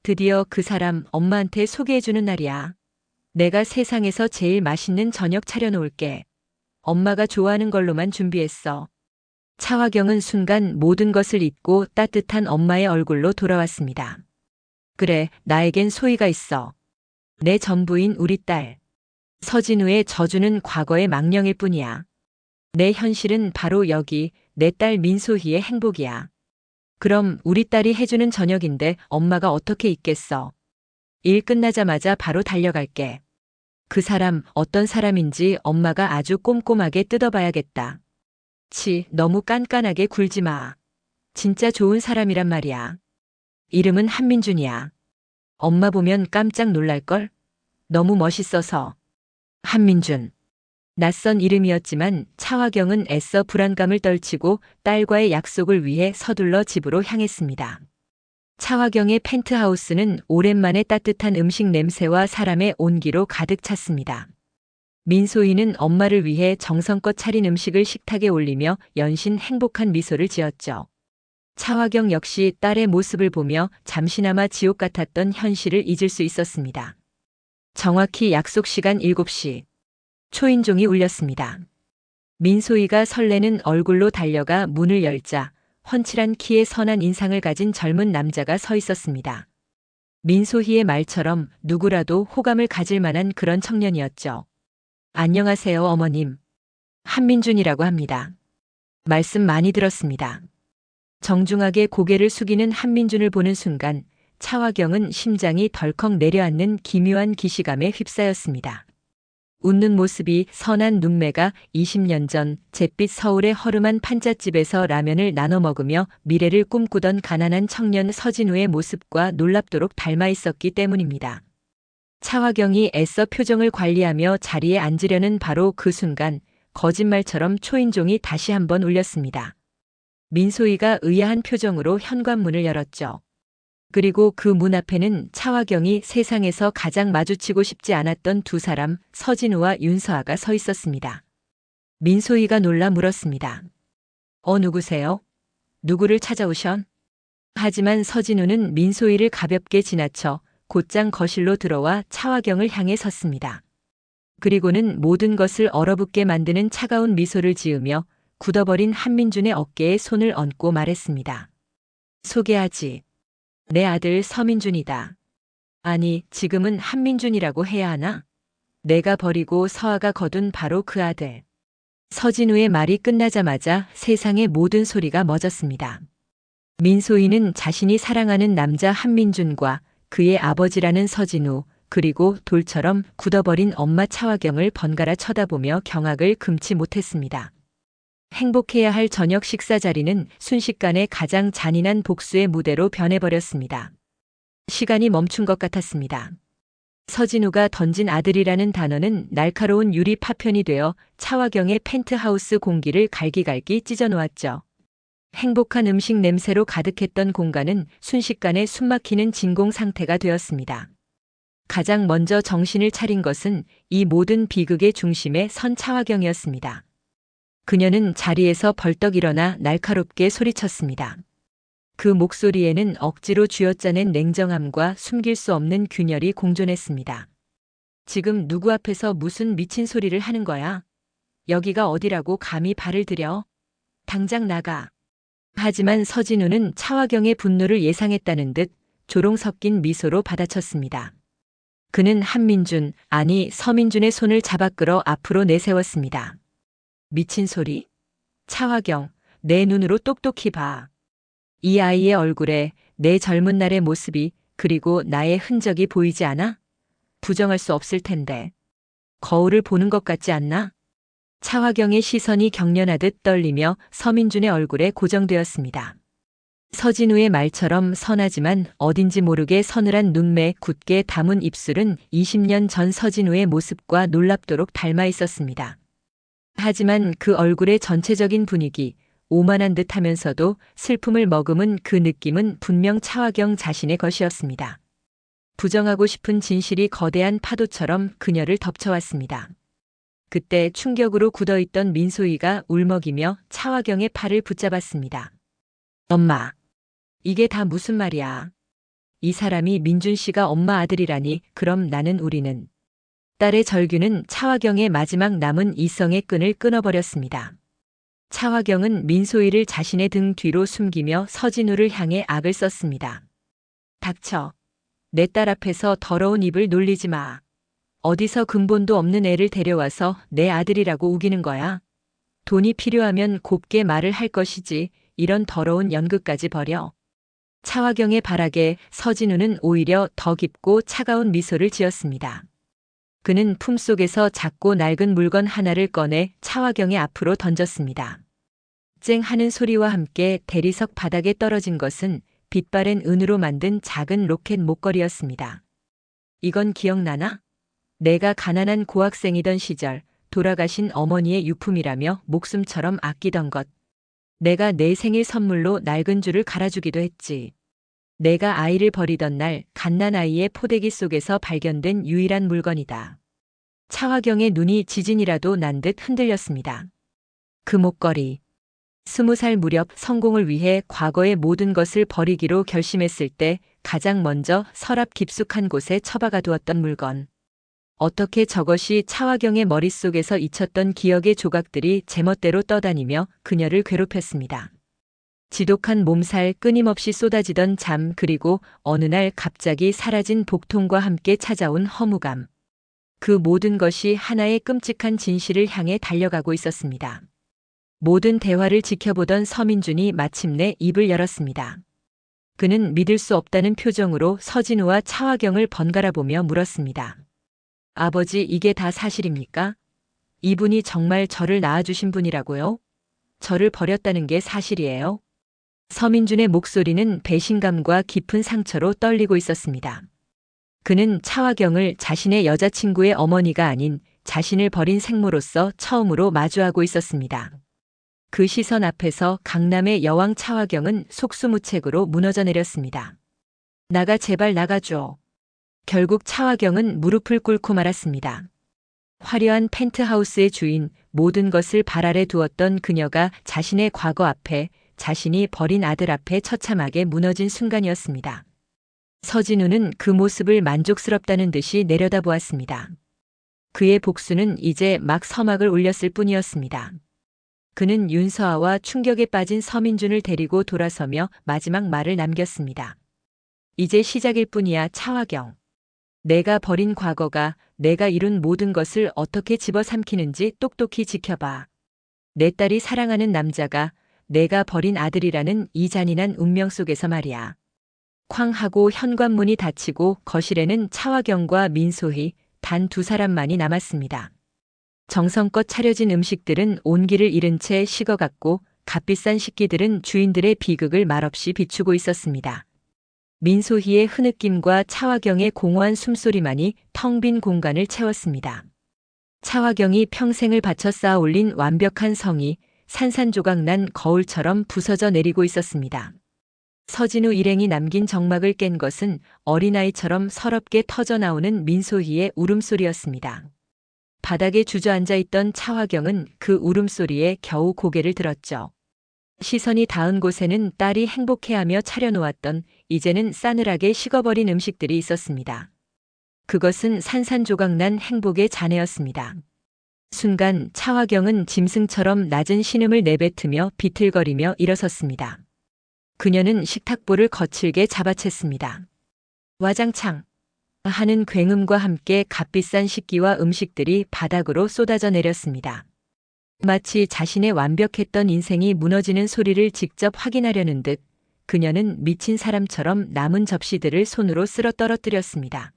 [SPEAKER 1] 드디어 그 사람 엄마한테 소개해주는 날이야. 내가 세상에서 제일 맛있는 저녁 차려놓을게. 엄마가 좋아하는 걸로만 준비했어. 차화경은 순간 모든 것을 잊고 따뜻한 엄마의 얼굴로 돌아왔습니다. 그래, 나에겐 소희가 있어. 내 전부인 우리 딸. 서진우의 저주는 과거의 망령일 뿐이야. 내 현실은 바로 여기, 내 딸 민소희의 행복이야. 그럼 우리 딸이 해주는 저녁인데 엄마가 어떻게 있겠어. 일 끝나자마자 바로 달려갈게. 그 사람 어떤 사람인지 엄마가 아주 꼼꼼하게 뜯어봐야겠다. 치, 너무 깐깐하게 굴지 마. 진짜 좋은 사람이란 말이야. 이름은 한민준이야. 엄마 보면 깜짝 놀랄걸? 너무 멋있어서. 한민준. 낯선 이름이었지만 차화경은 애써 불안감을 떨치고 딸과의 약속을 위해 서둘러 집으로 향했습니다. 차화경의 펜트하우스는 오랜만에 따뜻한 음식 냄새와 사람의 온기로 가득 찼습니다. 민소희는 엄마를 위해 정성껏 차린 음식을 식탁에 올리며 연신 행복한 미소를 지었죠. 차화경 역시 딸의 모습을 보며 잠시나마 지옥 같았던 현실을 잊을 수 있었습니다. 정확히 약속 시간 7시. 초인종이 울렸습니다. 민소희가 설레는 얼굴로 달려가 문을 열자 훤칠한 키에 선한 인상을 가진 젊은 남자가 서 있었습니다. 민소희의 말처럼 누구라도 호감을 가질 만한 그런 청년이었죠. 안녕하세요, 어머님. 한민준이라고 합니다. 말씀 많이 들었습니다. 정중하게 고개를 숙이는 한민준을 보는 순간 차화경은 심장이 덜컥 내려앉는 기묘한 기시감에 휩싸였습니다. 웃는 모습이 선한 눈매가 20년 전 잿빛 서울의 허름한 판잣집에서 라면을 나눠 먹으며 미래를 꿈꾸던 가난한 청년 서진우의 모습과 놀랍도록 닮아 있었기 때문입니다. 차화경이 애써 표정을 관리하며 자리에 앉으려는 바로 그 순간 거짓말처럼 초인종이 다시 한번 울렸습니다. 민소희가 의아한 표정으로 현관문을 열었죠. 그리고 그 문 앞에는 차화경이 세상에서 가장 마주치고 싶지 않았던 두 사람, 서진우와 윤서아가 서 있었습니다. 민소희가 놀라 물었습니다. 누구세요? 누구를 찾아오션? 하지만 서진우는 민소희를 가볍게 지나쳐 곧장 거실로 들어와 차화경을 향해 섰습니다. 그리고는 모든 것을 얼어붙게 만드는 차가운 미소를 지으며 굳어버린 한민준의 어깨에 손을 얹고 말했습니다. 소개하지. 내 아들 서민준이다. 아니, 지금은 한민준이라고 해야 하나? 내가 버리고 서아가 거둔 바로 그 아들. 서진우의 말이 끝나자마자 세상의 모든 소리가 멎었습니다. 민소희는 자신이 사랑하는 남자 한민준과 그의 아버지라는 서진우, 그리고 돌처럼 굳어버린 엄마 차화경을 번갈아 쳐다보며 경악을 금치 못했습니다. 행복해야 할 저녁 식사 자리는 순식간에 가장 잔인한 복수의 무대로 변해버렸습니다. 시간이 멈춘 것 같았습니다. 서진우가 던진 아들이라는 단어는 날카로운 유리 파편이 되어 차화경의 펜트하우스 공기를 갈기갈기 찢어놓았죠. 행복한 음식 냄새로 가득했던 공간은 순식간에 숨막히는 진공 상태가 되었습니다. 가장 먼저 정신을 차린 것은 이 모든 비극의 중심에 선 차화경이었습니다. 그녀는 자리에서 벌떡 일어나 날카롭게 소리쳤습니다. 그 목소리에는 억지로 쥐어짜낸 냉정함과 숨길 수 없는 균열이 공존했습니다. 지금 누구 앞에서 무슨 미친 소리를 하는 거야? 여기가 어디라고 감히 발을 들여? 당장 나가. 하지만 서진우는 차화경의 분노를 예상했다는 듯 조롱 섞인 미소로 받아쳤습니다. 그는 한민준, 아니 서민준의 손을 잡아 끌어 앞으로 내세웠습니다. 미친 소리? 차화경, 내 눈으로 똑똑히 봐. 이 아이의 얼굴에 내 젊은 날의 모습이 그리고 나의 흔적이 보이지 않아? 부정할 수 없을 텐데. 거울을 보는 것 같지 않나? 차화경의 시선이 경련하듯 떨리며 서민준의 얼굴에 고정되었습니다. 서진우의 말처럼 선하지만 어딘지 모르게 서늘한 눈매, 굳게 담은 입술은 20년 전 서진우의 모습과 놀랍도록 닮아 있었습니다. 하지만 그 얼굴의 전체적인 분위기, 오만한 듯 하면서도 슬픔을 머금은 그 느낌은 분명 차화경 자신의 것이었습니다. 부정하고 싶은 진실이 거대한 파도처럼 그녀를 덮쳐왔습니다. 그때 충격으로 굳어있던 민소희가 울먹이며 차화경의 팔을 붙잡았습니다. 엄마, 이게 다 무슨 말이야? 이 사람이 민준 씨가 엄마 아들이라니. 그럼 나는 우리는. 딸의 절규는 차화경의 마지막 남은 이성의 끈을 끊어버렸습니다. 차화경은 민소희를 자신의 등 뒤로 숨기며 서진우를 향해 악을 썼습니다. 닥쳐. 내 딸 앞에서 더러운 입을 놀리지 마. 어디서 근본도 없는 애를 데려와서 내 아들이라고 우기는 거야? 돈이 필요하면 곱게 말을 할 것이지 이런 더러운 연극까지 벌여. 차화경의 발악에 서진우는 오히려 더 깊고 차가운 미소를 지었습니다. 그는 품속에서 작고 낡은 물건 하나를 꺼내 차화경의 앞으로 던졌습니다. 쨍 하는 소리와 함께 대리석 바닥에 떨어진 것은 빛바랜 은으로 만든 작은 로켓 목걸이였습니다. 이건 기억나나? 내가 가난한 고학생이던 시절 돌아가신 어머니의 유품이라며 목숨처럼 아끼던 것. 내가 내 생일 선물로 낡은 줄을 갈아주기도 했지. 내가 아이를 버리던 날 갓난아이의 포대기 속에서 발견된 유일한 물건이다. 차화경의 눈이 지진이라도 난 듯 흔들렸습니다. 그 목걸이. 20살 무렵 성공을 위해 과거의 모든 것을 버리기로 결심했을 때 가장 먼저 서랍 깊숙한 곳에 처박아 두었던 물건. 어떻게 저것이 차화경의 머릿속에서 잊혔던 기억의 조각들이 제멋대로 떠다니며 그녀를 괴롭혔습니다. 지독한 몸살, 끊임없이 쏟아지던 잠, 그리고 어느 날 갑자기 사라진 복통과 함께 찾아온 허무감. 그 모든 것이 하나의 끔찍한 진실을 향해 달려가고 있었습니다. 모든 대화를 지켜보던 서민준이 마침내 입을 열었습니다. 그는 믿을 수 없다는 표정으로 서진우와 차화경을 번갈아 보며 물었습니다. 아버지, 이게 다 사실입니까? 이분이 정말 저를 낳아주신 분이라고요? 저를 버렸다는 게 사실이에요? 서민준의 목소리는 배신감과 깊은 상처로 떨리고 있었습니다. 그는 차화경을 자신의 여자친구의 어머니가 아닌 자신을 버린 생모로서 처음으로 마주하고 있었습니다. 그 시선 앞에서 강남의 여왕 차화경은 속수무책으로 무너져 내렸습니다. 나가, 제발 나가줘. 결국 차화경은 무릎을 꿇고 말았습니다. 화려한 펜트하우스의 주인, 모든 것을 발 아래 두었던 그녀가 자신의 과거 앞에, 자신이 버린 아들 앞에 처참하게 무너진 순간이었습니다. 서진우는 그 모습을 만족스럽다는 듯이 내려다보았습니다. 그의 복수는 이제 막 서막을 올렸을 뿐이었습니다. 그는 윤서아와 충격에 빠진 서민준을 데리고 돌아서며 마지막 말을 남겼습니다. 이제 시작일 뿐이야, 차화경. 내가 버린 과거가 내가 이룬 모든 것을 어떻게 집어삼키는지 똑똑히 지켜봐. 내 딸이 사랑하는 남자가 내가 버린 아들이라는 이 잔인한 운명 속에서 말이야. 쾅 하고 현관문이 닫히고 거실에는 차화경과 민소희 단 두 사람만이 남았습니다. 정성껏 차려진 음식들은 온기를 잃은 채 식어갔고 값비싼 식기들은 주인들의 비극을 말없이 비추고 있었습니다. 민소희의 흐느낌과 차화경의 공허한 숨소리만이 텅 빈 공간을 채웠습니다. 차화경이 평생을 바쳐 쌓아 올린 완벽한 성이 산산조각 난 거울처럼 부서져 내리고 있었습니다. 서진우 일행이 남긴 정막을 깬 것은 어린아이처럼 서럽게 터져나오는 민소희의 울음소리였습니다. 바닥에 주저앉아 있던 차화경은 그 울음소리에 겨우 고개를 들었죠. 시선이 닿은 곳에는 딸이 행복해하며 차려놓았던 이제는 싸늘하게 식어버린 음식들이 있었습니다. 그것은 산산조각난 행복의 잔해였습니다. 순간 차화경은 짐승처럼 낮은 신음을 내뱉으며 비틀거리며 일어섰습니다. 그녀는 식탁볼을 거칠게 잡아챘습니다. 와장창 하는 굉음과 함께 값비싼 식기와 음식들이 바닥으로 쏟아져 내렸습니다. 마치 자신의 완벽했던 인생이 무너지는 소리를 직접 확인하려는 듯 그녀는 미친 사람처럼 남은 접시들을 손으로 쓸어 떨어뜨렸습니다.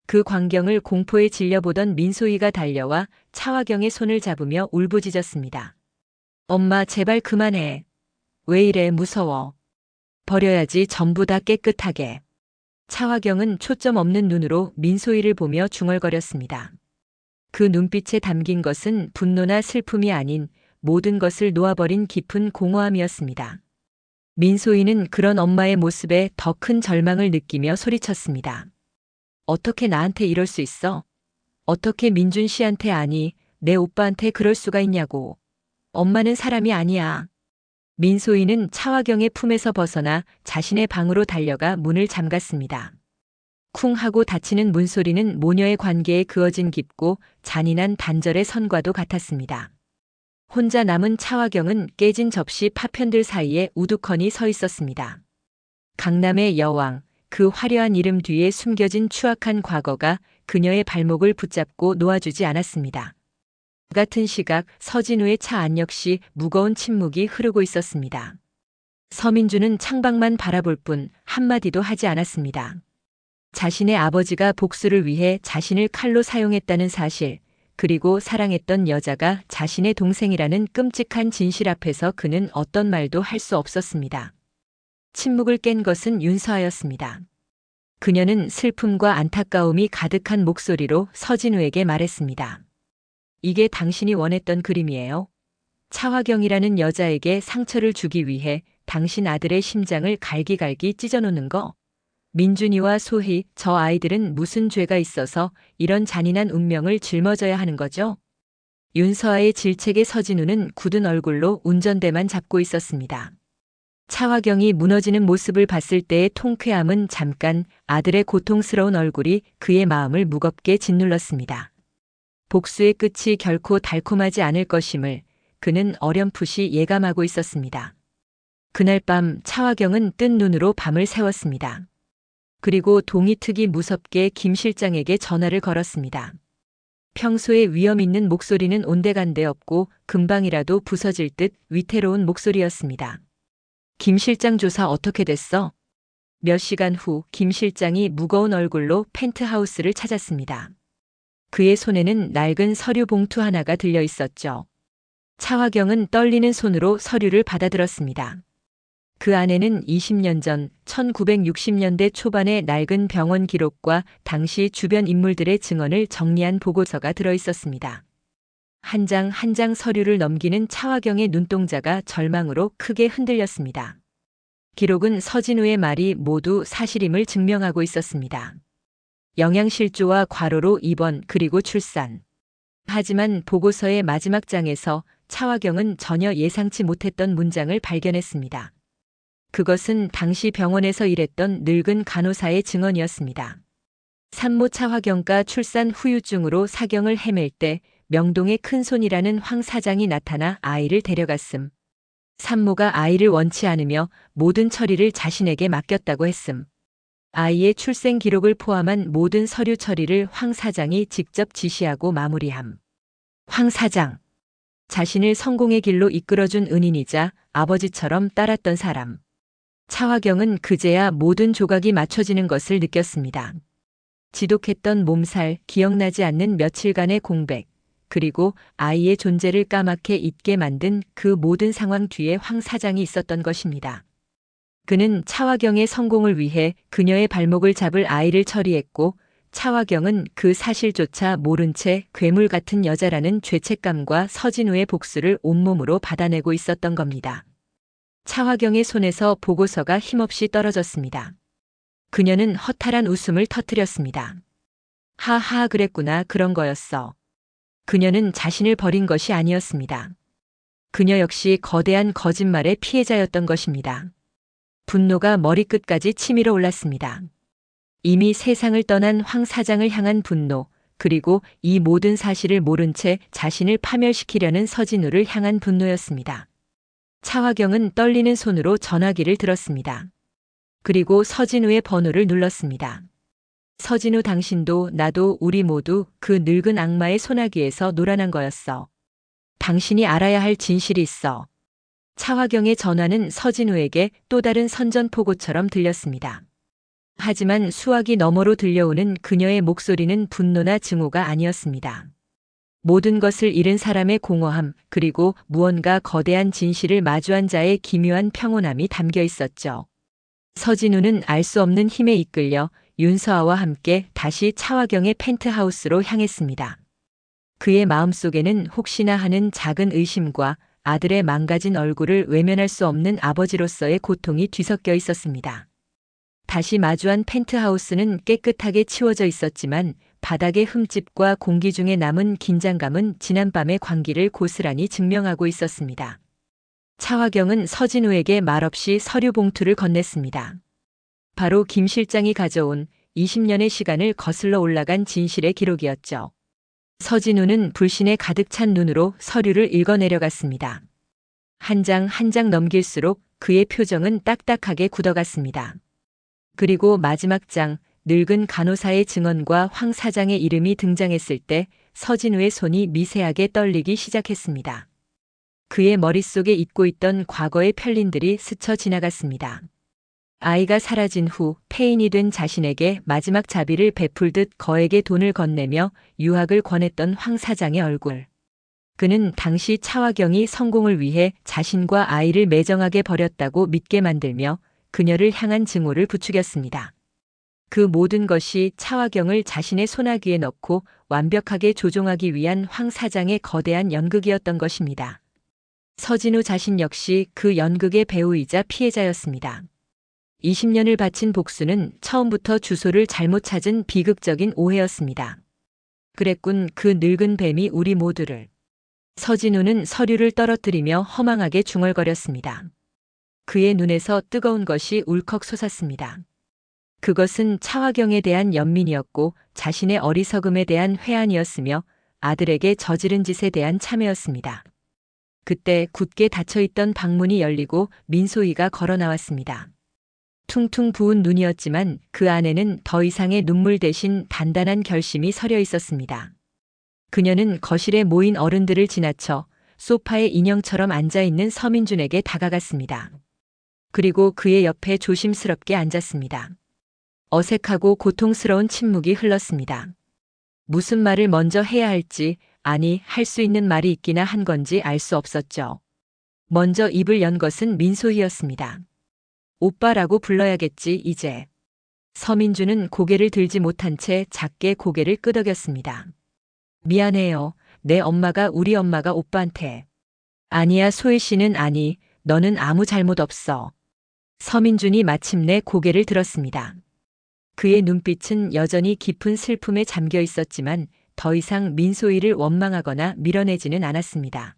[SPEAKER 1] 그 광경을 공포에 질려보던 민소희가 달려와 차화경의 손을 잡으며 울부짖었습니다. 엄마, 제발 그만해. 왜 이래, 무서워. 버려야지, 전부 다 깨끗하게. 차화경은 초점 없는 눈으로 민소희를 보며 중얼거렸습니다. 그 눈빛에 담긴 것은 분노나 슬픔이 아닌 모든 것을 놓아버린 깊은 공허함이었습니다. 민소희는 그런 엄마의 모습에 더 큰 절망을 느끼며 소리쳤습니다. 어떻게 나한테 이럴 수 있어? 어떻게 민준 씨한테 아니, 내 오빠한테 그럴 수가 있냐고. 엄마는 사람이 아니야. 민소희는 차화경의 품에서 벗어나 자신의 방으로 달려가 문을 잠갔습니다. 쿵 하고 닫히는 문소리는 모녀의 관계에 그어진 깊고 잔인한 단절의 선과도 같았습니다. 혼자 남은 차화경은 깨진 접시 파편들 사이에 우두커니 서 있었습니다. 강남의 여왕, 그 화려한 이름 뒤에 숨겨진 추악한 과거가 그녀의 발목을 붙잡고 놓아주지 않았습니다. 같은 시각 서진우의 차 안 역시 무거운 침묵이 흐르고 있었습니다. 서민주는 창밖만 바라볼 뿐 한마디도 하지 않았습니다. 자신의 아버지가 복수를 위해 자신을 칼로 사용했다는 사실, 그리고 사랑했던 여자가 자신의 동생이라는 끔찍한 진실 앞에서 그는 어떤 말도 할 수 없었습니다. 침묵을 깬 것은 윤서아였습니다. 그녀는 슬픔과 안타까움이 가득한 목소리로 서진우에게 말했습니다. 이게 당신이 원했던 그림이에요? 차화경이라는 여자에게 상처를 주기 위해 당신 아들의 심장을 갈기갈기 찢어놓는 거? 민준이와 소희, 저 아이들은 무슨 죄가 있어서 이런 잔인한 운명을 짊어져야 하는 거죠? 윤서아의 질책에 서진우는 굳은 얼굴로 운전대만 잡고 있었습니다. 차화경이 무너지는 모습을 봤을 때의 통쾌함은 잠깐 아들의 고통스러운 얼굴이 그의 마음을 무겁게 짓눌렀습니다. 복수의 끝이 결코 달콤하지 않을 것임을 그는 어렴풋이 예감하고 있었습니다. 그날 밤 차화경은 뜬 눈으로 밤을 새웠습니다. 그리고 동이특이 무섭게 김 실장에게 전화를 걸었습니다. 평소에 위험 있는 목소리는 온데간데 없고 금방이라도 부서질 듯 위태로운 목소리였습니다. 김 실장 조사 어떻게 됐어? 몇 시간 후 김 실장이 무거운 얼굴로 펜트하우스를 찾았습니다. 그의 손에는 낡은 서류 봉투 하나가 들려 있었죠. 차화경은 떨리는 손으로 서류를 받아들었습니다. 그 안에는 20년 전 1960년대 초반의 낡은 병원 기록과 당시 주변 인물들의 증언을 정리한 보고서가 들어 있었습니다. 한 장 한 장 서류를 넘기는 차화경의 눈동자가 절망으로 크게 흔들렸습니다. 기록은 서진우의 말이 모두 사실임을 증명하고 있었습니다. 영양실조와 과로로 입원 그리고 출산. 하지만 보고서의 마지막 장에서 차화경은 전혀 예상치 못했던 문장을 발견했습니다. 그것은 당시 병원에서 일했던 늙은 간호사의 증언이었습니다. 산모 차화경과 출산 후유증으로 사경을 헤맬 때 명동의 큰손이라는 황 사장이 나타나 아이를 데려갔음. 산모가 아이를 원치 않으며 모든 처리를 자신에게 맡겼다고 했음. 아이의 출생 기록을 포함한 모든 서류 처리를 황 사장이 직접 지시하고 마무리함. 황 사장. 자신을 성공의 길로 이끌어준 은인이자 아버지처럼 따랐던 사람. 차화경은 그제야 모든 조각이 맞춰지는 것을 느꼈습니다. 지독했던 몸살, 기억나지 않는 며칠간의 공백, 그리고 아이의 존재를 까맣게 잊게 만든 그 모든 상황 뒤에 황 사장이 있었던 것입니다. 그는 차화경의 성공을 위해 그녀의 발목을 잡을 아이를 처리했고 차화경은 그 사실조차 모른 채 괴물 같은 여자라는 죄책감과 서진우의 복수를 온몸으로 받아내고 있었던 겁니다. 차화경의 손에서 보고서가 힘없이 떨어졌습니다. 그녀는 허탈한 웃음을 터뜨렸습니다. 하하, 그랬구나, 그런 거였어. 그녀는 자신을 버린 것이 아니었습니다. 그녀 역시 거대한 거짓말의 피해자였던 것입니다. 분노가 머리끝까지 치밀어 올랐습니다. 이미 세상을 떠난 황 사장을 향한 분노, 그리고 이 모든 사실을 모른 채 자신을 파멸시키려는 서진우를 향한 분노였습니다. 차화경은 떨리는 손으로 전화기를 들었습니다. 그리고 서진우의 번호를 눌렀습니다. 서진우, 당신도 나도 우리 모두 그 늙은 악마의 소나기에서 놀아난 거였어. 당신이 알아야 할 진실이 있어. 차화경의 전화는 서진우에게 또 다른 선전포고처럼 들렸습니다. 하지만 수화기 너머로 들려오는 그녀의 목소리는 분노나 증오가 아니었습니다. 모든 것을 잃은 사람의 공허함, 그리고 무언가 거대한 진실을 마주한 자의 기묘한 평온함이 담겨 있었죠. 서진우는 알 수 없는 힘에 이끌려 윤서아와 함께 다시 차화경의 펜트하우스로 향했습니다. 그의 마음속에는 혹시나 하는 작은 의심과 아들의 망가진 얼굴을 외면할 수 없는 아버지로서의 고통이 뒤섞여 있었습니다. 다시 마주한 펜트하우스는 깨끗하게 치워져 있었지만 바닥의 흠집과 공기 중에 남은 긴장감은 지난밤의 광기를 고스란히 증명하고 있었습니다. 차화경은 서진우에게 말없이 서류 봉투를 건넸습니다. 바로 김 실장이 가져온 20년의 시간을 거슬러 올라간 진실의 기록이었죠. 서진우는 불신에 가득 찬 눈으로 서류를 읽어내려갔습니다. 한 장 한 장 넘길수록 그의 표정은 딱딱하게 굳어갔습니다. 그리고 마지막 장, 늙은 간호사의 증언과 황 사장의 이름이 등장했을 때 서진우의 손이 미세하게 떨리기 시작했습니다. 그의 머릿속에 잊고 있던 과거의 편린들이 스쳐 지나갔습니다. 아이가 사라진 후 폐인이 된 자신에게 마지막 자비를 베풀듯 거액의 돈을 건네며 유학을 권했던 황 사장의 얼굴. 그는 당시 차화경이 성공을 위해 자신과 아이를 매정하게 버렸다고 믿게 만들며 그녀를 향한 증오를 부추겼습니다. 그 모든 것이 차화경을 자신의 소나기에 넣고 완벽하게 조종하기 위한 황 사장의 거대한 연극이었던 것입니다. 서진우 자신 역시 그 연극의 배우이자 피해자였습니다. 20년을 바친 복수는 처음부터 주소를 잘못 찾은 비극적인 오해였습니다. 그랬군, 그 늙은 뱀이 우리 모두를. 서진우는 서류를 떨어뜨리며 허망하게 중얼거렸습니다. 그의 눈에서 뜨거운 것이 울컥 솟았습니다. 그것은 차화경에 대한 연민이었고 자신의 어리석음에 대한 회한이었으며 아들에게 저지른 짓에 대한 참회였습니다. 그때 굳게 닫혀있던 방문이 열리고 민소희가 걸어 나왔습니다. 퉁퉁 부은 눈이었지만 그 안에는 더 이상의 눈물 대신 단단한 결심이 서려 있었습니다. 그녀는 거실에 모인 어른들을 지나쳐 소파에 인형처럼 앉아있는 서민준에게 다가갔습니다. 그리고 그의 옆에 조심스럽게 앉았습니다. 어색하고 고통스러운 침묵이 흘렀습니다. 무슨 말을 먼저 해야 할지, 아니 할 수 있는 말이 있기나 한 건지 알 수 없었죠. 먼저 입을 연 것은 민소희였습니다. 오빠라고 불러야겠지 이제. 서민주는 고개를 들지 못한 채 작게 고개를 끄덕였습니다. 미안해요. 내 엄마가 우리 엄마가 오빠한테. 아니야 소희 씨는 아니, 너는 아무 잘못 없어. 서민준이 마침내 고개를 들었습니다. 그의 눈빛은 여전히 깊은 슬픔에 잠겨 있었지만 더 이상 민소희를 원망하거나 밀어내지는 않았습니다.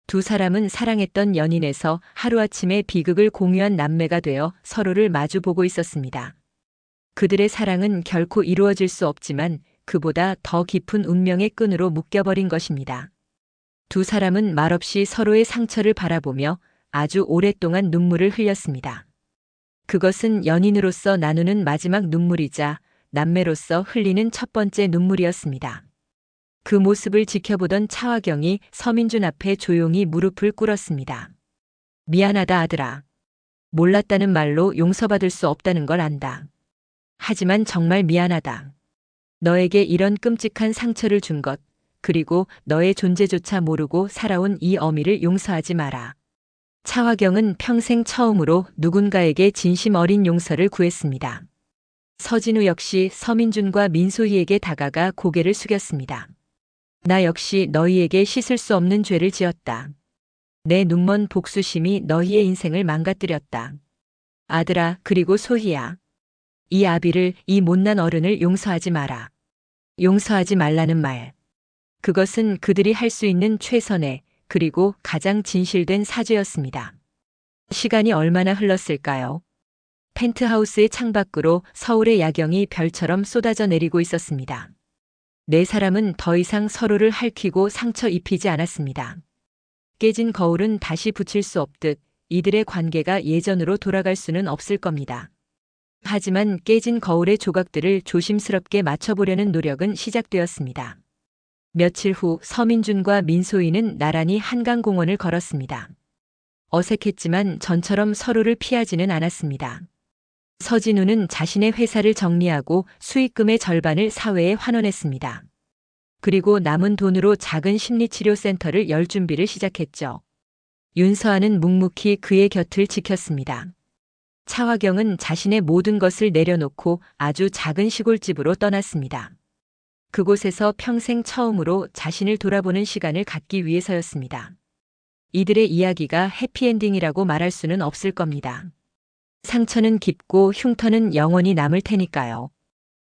[SPEAKER 1] 두 사람은 사랑했던 연인에서 하루아침에 비극을 공유한 남매가 되어 서로를 마주보고 있었습니다. 그들의 사랑은 결코 이루어질 수 없지만 그보다 더 깊은 운명의 끈으로 묶여버린 것입니다. 두 사람은 말없이 서로의 상처를 바라보며 아주 오랫동안 눈물을 흘렸습니다. 그것은 연인으로서 나누는 마지막 눈물이자 남매로서 흘리는 첫 번째 눈물이었습니다. 그 모습을 지켜보던 차화경이 서민준 앞에 조용히 무릎을 꿇었습니다. 미안하다 아들아. 몰랐다는 말로 용서받을 수 없다는 걸 안다. 하지만 정말 미안하다. 너에게 이런 끔찍한 상처를 준 것, 그리고 너의 존재조차 모르고 살아온 이 어미를 용서하지 마라. 차화경은 평생 처음으로 누군가에게 진심 어린 용서를 구했습니다. 서진우 역시 서민준과 민소희에게 다가가 고개를 숙였습니다. 나 역시 너희에게 씻을 수 없는 죄를 지었다. 내 눈먼 복수심이 너희의 인생을 망가뜨렸다. 아들아, 그리고 소희야. 이 아비를, 이 못난 어른을 용서하지 마라. 용서하지 말라는 말. 그것은 그들이 할 수 있는 최선의, 그리고 가장 진실된 사죄였습니다. 시간이 얼마나 흘렀을까요? 펜트하우스의 창밖으로 서울의 야경이 별처럼 쏟아져 내리고 있었습니다. 네 사람은 더 이상 서로를 핥히고 상처 입히지 않았습니다. 깨진 거울은 다시 붙일 수 없듯 이들의 관계가 예전으로 돌아갈 수는 없을 겁니다. 하지만 깨진 거울의 조각들을 조심스럽게 맞춰보려는 노력은 시작되었습니다. 며칠 후 서민준과 민소희는 나란히 한강공원을 걸었습니다. 어색했지만 전처럼 서로를 피하지는 않았습니다. 서진우는 자신의 회사를 정리하고 수익금의 절반을 사회에 환원했습니다. 그리고 남은 돈으로 작은 심리치료센터를 열 준비를 시작했죠. 윤서아는 묵묵히 그의 곁을 지켰습니다. 차화경은 자신의 모든 것을 내려놓고 아주 작은 시골집으로 떠났습니다. 그곳에서 평생 처음으로 자신을 돌아보는 시간을 갖기 위해서였습니다. 이들의 이야기가 해피엔딩이라고 말할 수는 없을 겁니다. 상처는 깊고 흉터는 영원히 남을 테니까요.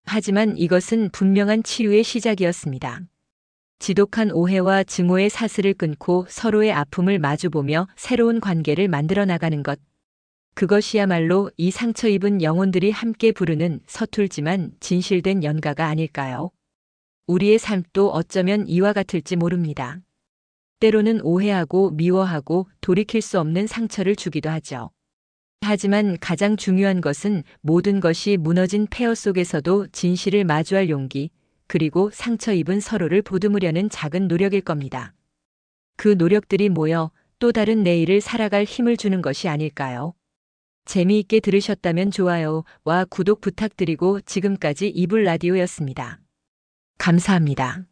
[SPEAKER 1] 하지만 이것은 분명한 치유의 시작이었습니다. 지독한 오해와 증오의 사슬을 끊고 서로의 아픔을 마주보며 새로운 관계를 만들어 나가는 것. 그것이야말로 이 상처 입은 영혼들이 함께 부르는 서툴지만 진실된 연가가 아닐까요? 우리의 삶도 어쩌면 이와 같을지 모릅니다. 때로는 오해하고 미워하고 돌이킬 수 없는 상처를 주기도 하죠. 하지만 가장 중요한 것은 모든 것이 무너진 폐허 속에서도 진실을 마주할 용기, 그리고 상처 입은 서로를 보듬으려는 작은 노력일 겁니다. 그 노력들이 모여 또 다른 내일을 살아갈 힘을 주는 것이 아닐까요? 재미있게 들으셨다면 좋아요와 구독 부탁드리고 지금까지 이불 라디오였습니다. 감사합니다.